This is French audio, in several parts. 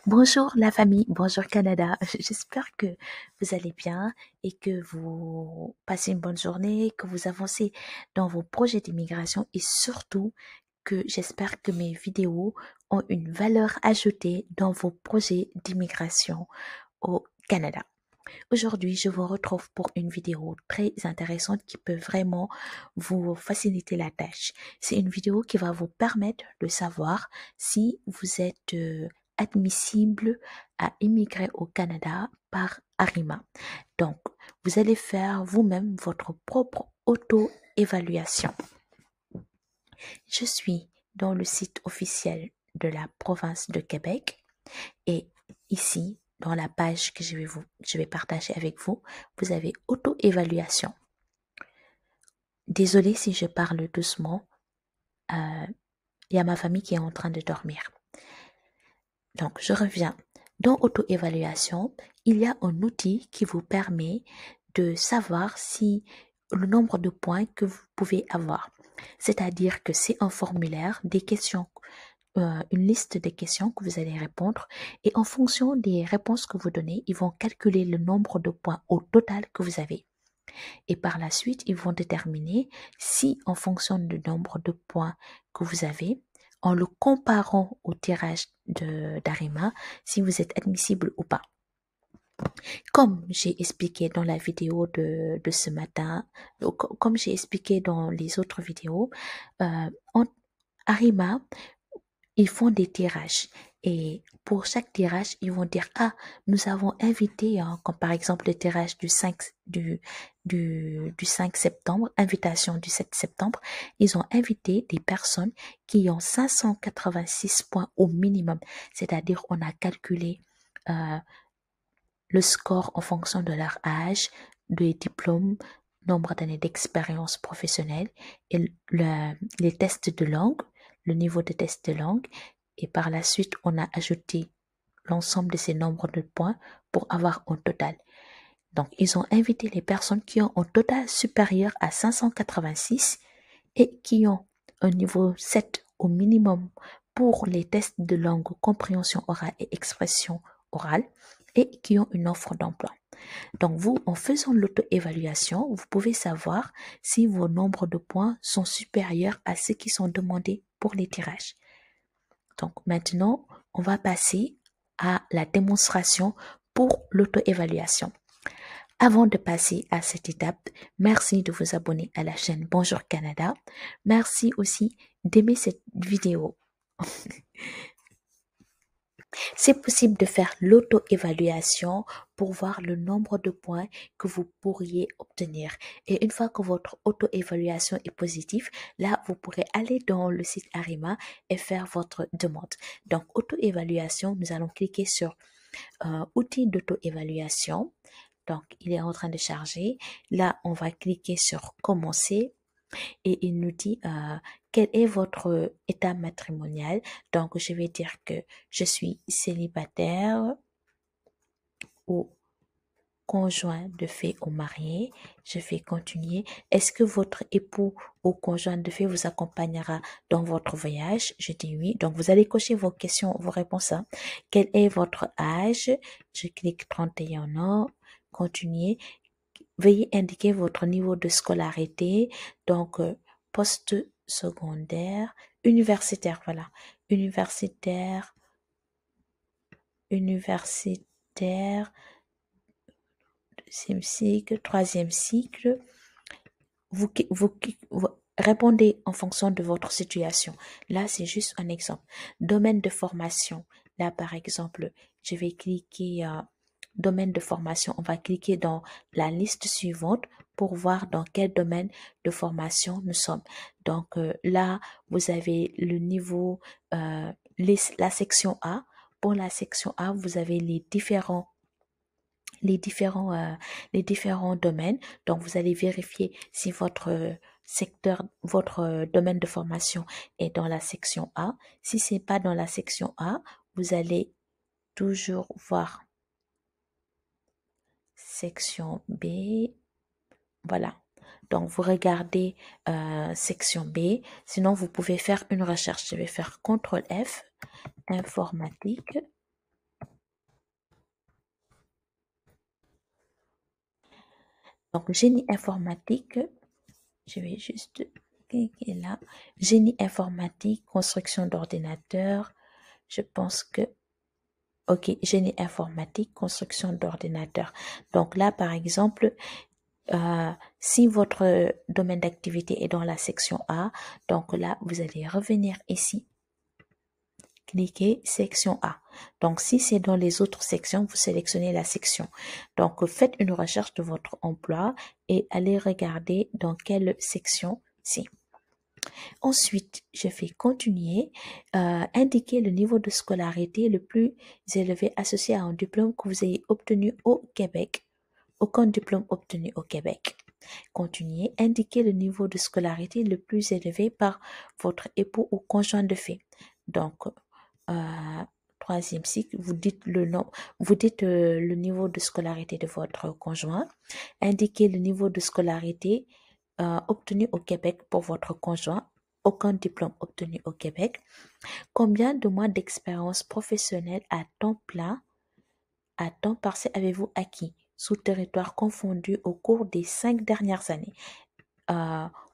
Bonjour la famille, bonjour Canada. J'espère que vous allez bien et que vous passez une bonne journée, que vous avancez dans vos projets d'immigration et surtout que j'espère que mes vidéos ont une valeur ajoutée dans vos projets d'immigration au Canada. Aujourd'hui, je vous retrouve pour une vidéo très intéressante qui peut vraiment vous faciliter la tâche. C'est une vidéo qui va vous permettre de savoir si vous êtes admissible à immigrer au Canada par Arima. Donc, vous allez faire vous-même votre propre auto-évaluation. Je suis dans le site officiel de la province de Québec et ici, dans la page que je vais partager avec vous, vous avez auto-évaluation. Désolée si je parle doucement, il y a ma famille qui est en train de dormir. Donc, je reviens. Dans auto-évaluation, il y a un outil qui vous permet de savoir si le nombre de points que vous pouvez avoir. C'est-à-dire que c'est un formulaire, des questions, une liste de questions que vous allez répondre et en fonction des réponses que vous donnez, ils vont calculer le nombre de points au total que vous avez. Et par la suite, ils vont déterminer si en fonction du nombre de points que vous avez, en le comparant au tirage d'Arima, si vous êtes admissible ou pas. Comme j'ai expliqué dans la vidéo de ce matin, comme j'ai expliqué dans les autres vidéos, en Arima, ils font des tirages. Et pour chaque tirage, ils vont dire, ah, nous avons invité, comme par exemple le tirage du 5 septembre, invitation du 7 septembre, ils ont invité des personnes qui ont 586 points au minimum. C'est-à-dire, on a calculé le score en fonction de leur âge, des diplômes, nombre d'années d'expérience professionnelle et les tests de langue, le niveau de test de langue. Et par la suite, on a ajouté l'ensemble de ces nombres de points pour avoir un total. Donc, ils ont invité les personnes qui ont un total supérieur à 586 et qui ont un niveau 7 au minimum pour les tests de langue, compréhension orale et expression orale et qui ont une offre d'emploi. Donc vous, en faisant l'auto-évaluation, vous pouvez savoir si vos nombres de points sont supérieurs à ceux qui sont demandés pour les tirages. Donc maintenant, on va passer à la démonstration pour l'auto-évaluation. Avant de passer à cette étape, merci de vous abonner à la chaîne Bonjour Canada. Merci aussi d'aimer cette vidéo. C'est possible de faire l'auto-évaluation pour voir le nombre de points que vous pourriez obtenir. Et une fois que votre auto-évaluation est positive, là, vous pourrez aller dans le site Arima et faire votre demande. Donc, auto-évaluation, nous allons cliquer sur outils d'auto-évaluation. Donc, il est en train de charger. Là, on va cliquer sur commencer et il nous dit quel est votre état matrimonial. Donc, je vais dire que je suis célibataire ou conjoint de fait ou marié. Je vais continuer. Est-ce que votre époux ou conjoint de fait vous accompagnera dans votre voyage? Je dis oui. Donc, vous allez cocher vos questions, vos réponses. Quel est votre âge? Je clique 31 ans. Continuer. Veuillez indiquer votre niveau de scolarité. Donc, post-secondaire, universitaire, voilà. Universitaire, deuxième cycle, troisième cycle. Vous répondez en fonction de votre situation. Là, c'est juste un exemple. Domaine de formation. Là, par exemple, je vais cliquer domaine de formation. On va cliquer dans la liste suivante pour voir dans quel domaine de formation nous sommes. Donc là, vous avez le niveau, la section A. Pour la section A, vous avez les différents domaines. Donc, vous allez vérifier si votre secteur, votre domaine de formation est dans la section A. Si c'est pas dans la section A, vous allez toujours voir section B. Voilà. Donc, vous regardez section B. Sinon, vous pouvez faire une recherche. Je vais faire CTRL F, informatique. Donc, génie informatique, je vais juste cliquer là. Génie informatique, construction d'ordinateur. Je pense que, ok, génie informatique, construction d'ordinateur. Donc là, par exemple, si votre domaine d'activité est dans la section A, donc là, vous allez revenir ici, cliquez section A. Donc, si c'est dans les autres sections, vous sélectionnez la section. Donc, faites une recherche de votre emploi et allez regarder dans quelle section c'est. Ensuite, je fais continuer, indiquer le niveau de scolarité le plus élevé associé à un diplôme que vous ayez obtenu au Québec. Aucun diplôme obtenu au Québec. Continuez, indiquez le niveau de scolarité le plus élevé par votre époux ou conjoint de fait. Donc, troisième cycle, vous dites le nom, vous dites le niveau de scolarité de votre conjoint. Indiquez le niveau de scolarité obtenu au Québec pour votre conjoint. Aucun diplôme obtenu au Québec. Combien de mois d'expérience professionnelle à temps plein, à temps partiel avez-vous acquis sous territoire confondu au cours des 5 dernières années?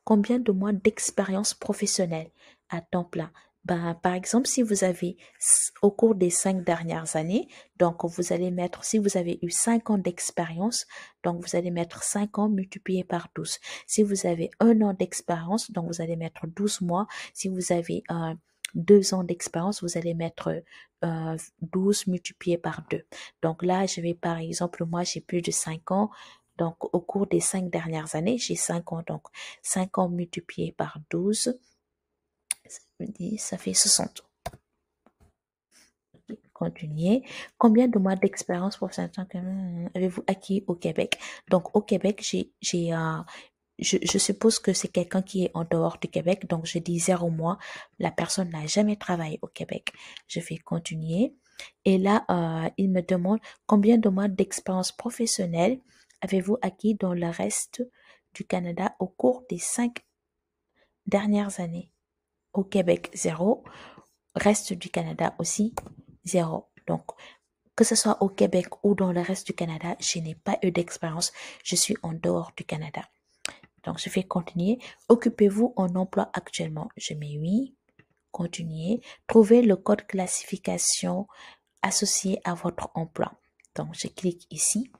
Combien de mois d'expérience professionnelle à temps plein? Ben, par exemple, si vous avez au cours des 5 dernières années, donc vous allez mettre, si vous avez eu 5 ans d'expérience, donc vous allez mettre 5 ans multiplié par 12. Si vous avez 1 an d'expérience, donc vous allez mettre 12 mois. Si vous avez 2 ans d'expérience, vous allez mettre 12 multiplié par 2. Donc là, je vais par exemple, moi j'ai plus de 5 ans. Donc, au cours des 5 dernières années, j'ai 5 ans. Donc, 5 ans multiplié par 12, ça fait 60. Continuez. Combien de mois d'expérience professionnelle avez-vous acquis au Québec? Donc, au Québec, je suppose que c'est quelqu'un qui est en dehors du Québec. Donc, je dis 0 mois. La personne n'a jamais travaillé au Québec. Je vais continuer. Et là, il me demande combien de mois d'expérience professionnelle avez-vous acquis dans le reste du Canada au cours des 5 dernières années? Au Québec, 0. Reste du Canada aussi, 0. Donc, que ce soit au Québec ou dans le reste du Canada, je n'ai pas eu d'expérience. Je suis en dehors du Canada. Donc, je vais continuer. Occupez-vous en emploi actuellement? Je mets oui. Continuer. Trouvez le code classification associé à votre emploi. Donc, je clique ici.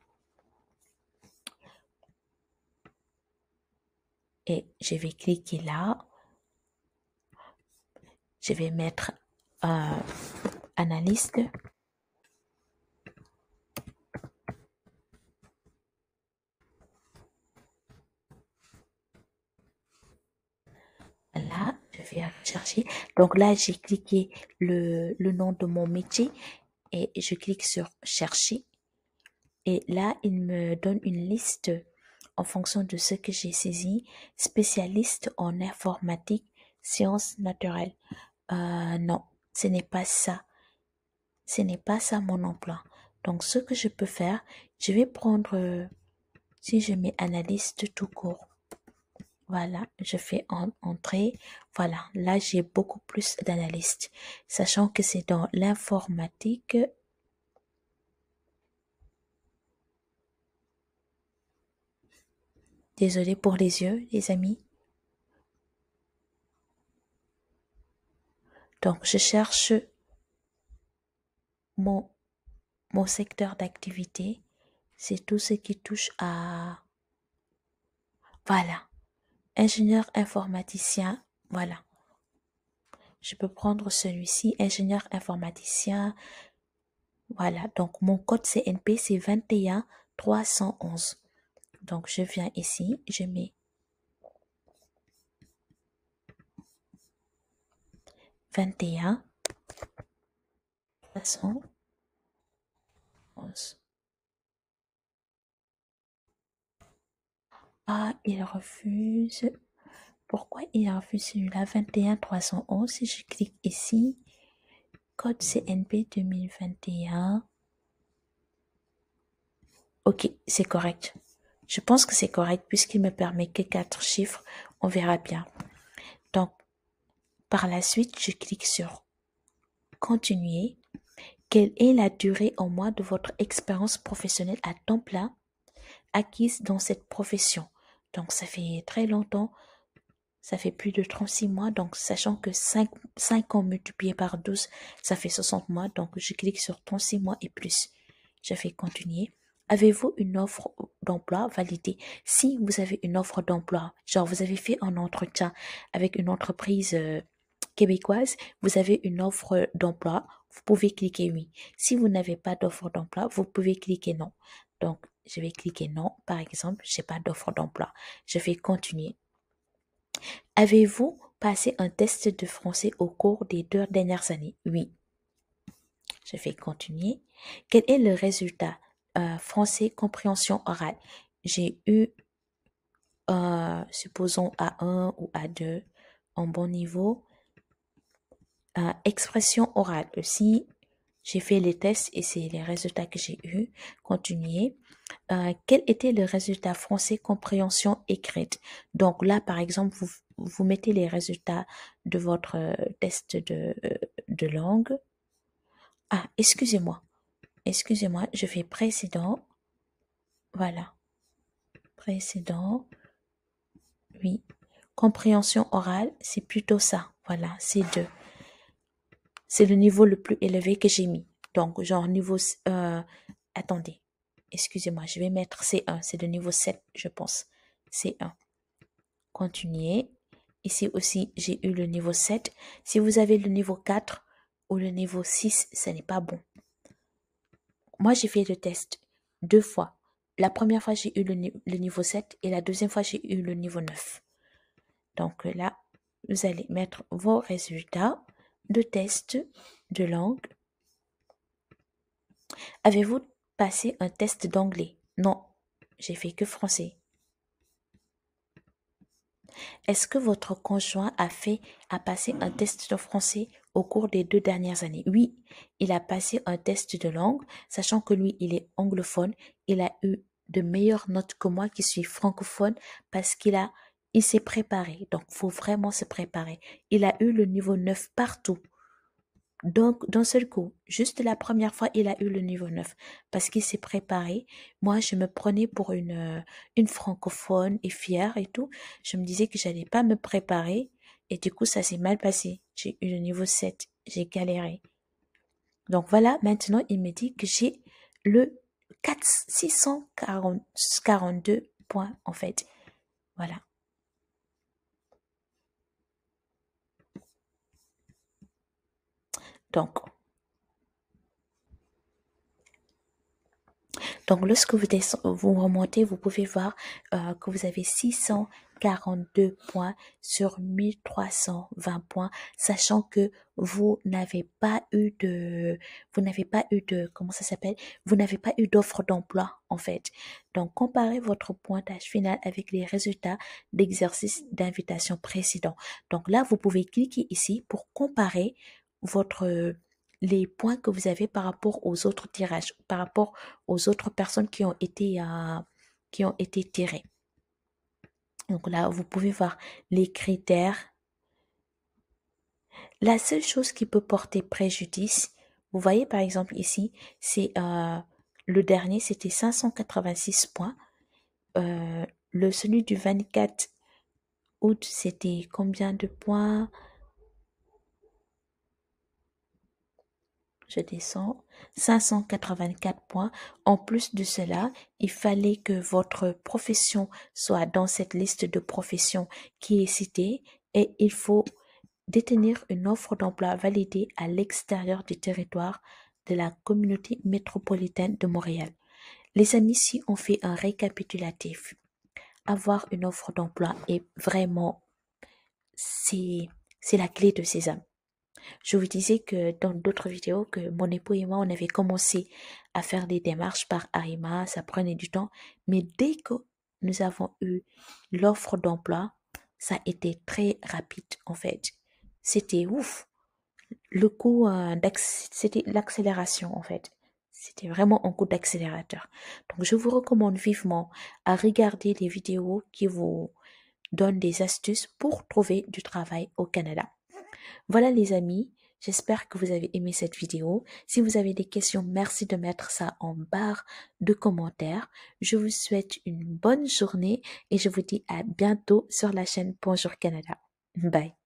Et je vais cliquer là. Je vais mettre analyste. Là, je vais chercher. Donc là, j'ai cliqué le nom de mon métier et je clique sur chercher. Et là, il me donne une liste en fonction de ce que j'ai saisi. Spécialiste en informatique, sciences naturelles. Non, ce n'est pas ça. Ce n'est pas ça mon emploi. Donc, ce que je peux faire, je vais prendre, si je mets analyste tout court. Voilà, je fais entrer. Voilà, là, j'ai beaucoup plus d'analystes. Sachant que c'est dans l'informatique. Désolée pour les yeux, les amis. Donc, je cherche mon, mon secteur d'activité. C'est tout ce qui touche à... Voilà, ingénieur informaticien. Voilà. Je peux prendre celui-ci, ingénieur informaticien. Voilà, donc mon code CNP, c'est 21311. Donc, je viens ici, je mets 21311. Ah, il refuse. Pourquoi il refuse celui-là? 21311. Si je clique ici, code CNP 2021. Ok, c'est correct. Je pense que c'est correct puisqu'il me permet que 4 chiffres. On verra bien. Donc, par la suite, je clique sur continuer. Quelle est la durée en mois de votre expérience professionnelle à temps plein acquises dans cette profession. Donc, ça fait très longtemps. Ça fait plus de 36 mois. Donc, sachant que 5 ans multiplié par 12, ça fait 60 mois. Donc, je clique sur 36 mois et plus. Je fais continuer. Avez-vous une offre d'emploi validée? Si vous avez une offre d'emploi, genre vous avez fait un entretien avec une entreprise québécoise, vous avez une offre d'emploi, vous pouvez cliquer oui. Si vous n'avez pas d'offre d'emploi, vous pouvez cliquer non. Donc, je vais cliquer non. Par exemple, je n'ai pas d'offre d'emploi. Je vais continuer. Avez-vous passé un test de français au cours des 2 dernières années? Oui. Je vais continuer. Quel est le résultat? Français, compréhension orale. J'ai eu, supposons A1 ou A2 en bon niveau. Expression orale aussi. J'ai fait les tests et c'est les résultats que j'ai eus. Continuer. Quel était le résultat français compréhension écrite? Donc là, par exemple, vous mettez les résultats de votre test de langue. Ah, excusez-moi. Excusez-moi, je fais précédent. Voilà. Précédent. Oui. Compréhension orale, c'est plutôt ça. Voilà, c'est 2. C'est le niveau le plus élevé que j'ai mis. Donc, genre niveau... attendez. Excusez-moi, je vais mettre C1. C'est le niveau 7, je pense. C1. Continuer. Ici aussi, j'ai eu le niveau 7. Si vous avez le niveau 4 ou le niveau 6, ce n'est pas bon. Moi, j'ai fait le test 2 fois. La première fois, j'ai eu le niveau 7 et la deuxième fois, j'ai eu le niveau 9. Donc là, vous allez mettre vos résultats de test de langue. Avez-vous passé un test d'anglais? Non, j'ai fait que français. Est-ce que votre conjoint a passé un test de français au cours des 2 dernières années? Oui, il a passé un test de langue, sachant que lui, il est anglophone. Il a eu de meilleures notes que moi qui suis francophone parce il s'est préparé. Donc, faut vraiment se préparer. Il a eu le niveau 9 partout. Donc, d'un seul coup, juste la première fois, il a eu le niveau 9 parce qu'il s'est préparé. Moi, je me prenais pour une francophone et fière et tout. Je me disais que j'allais pas me préparer et du coup, ça s'est mal passé. J'ai eu le niveau 7. J'ai galéré. Donc voilà, maintenant, il me dit que j'ai le 642 points en fait. Voilà. Donc, lorsque vous remontez, vous pouvez voir que vous avez 642 points sur 1320 points, sachant que vous n'avez pas eu comment ça s'appelle? Vous n'avez pas eu d'offre d'emploi, en fait. Donc, comparez votre pointage final avec les résultats d'exercice d'invitation précédents. Donc là, vous pouvez cliquer ici pour comparer les points que vous avez par rapport aux autres tirages, par rapport aux autres personnes qui ont été tirées. Donc là, vous pouvez voir les critères. La seule chose qui peut porter préjudice, vous voyez par exemple ici, c'est le dernier, c'était 586 points. Celui du 24 août, c'était combien de points? Je descends, 584 points. En plus de cela, il fallait que votre profession soit dans cette liste de professions qui est citée et il faut détenir une offre d'emploi validée à l'extérieur du territoire de la communauté métropolitaine de Montréal. Les amis, si on fait un récapitulatif, avoir une offre d'emploi est vraiment, c'est la clé de ces âmes. Je vous disais que dans d'autres vidéos que mon époux et moi, on avait commencé à faire des démarches par Arima, ça prenait du temps, mais dès que nous avons eu l'offre d'emploi, ça a été très rapide en fait. C'était ouf. Le coup c'était l'accélération en fait. C'était vraiment un coup d'accélérateur. Donc je vous recommande vivement à regarder les vidéos qui vous donnent des astuces pour trouver du travail au Canada. Voilà les amis, J'espère que vous avez aimé cette vidéo. Si vous avez des questions, merci de mettre ça en barre de commentaires. Je vous souhaite une bonne journée et je vous dis à bientôt sur la chaîne Bonjour Canada. Bye.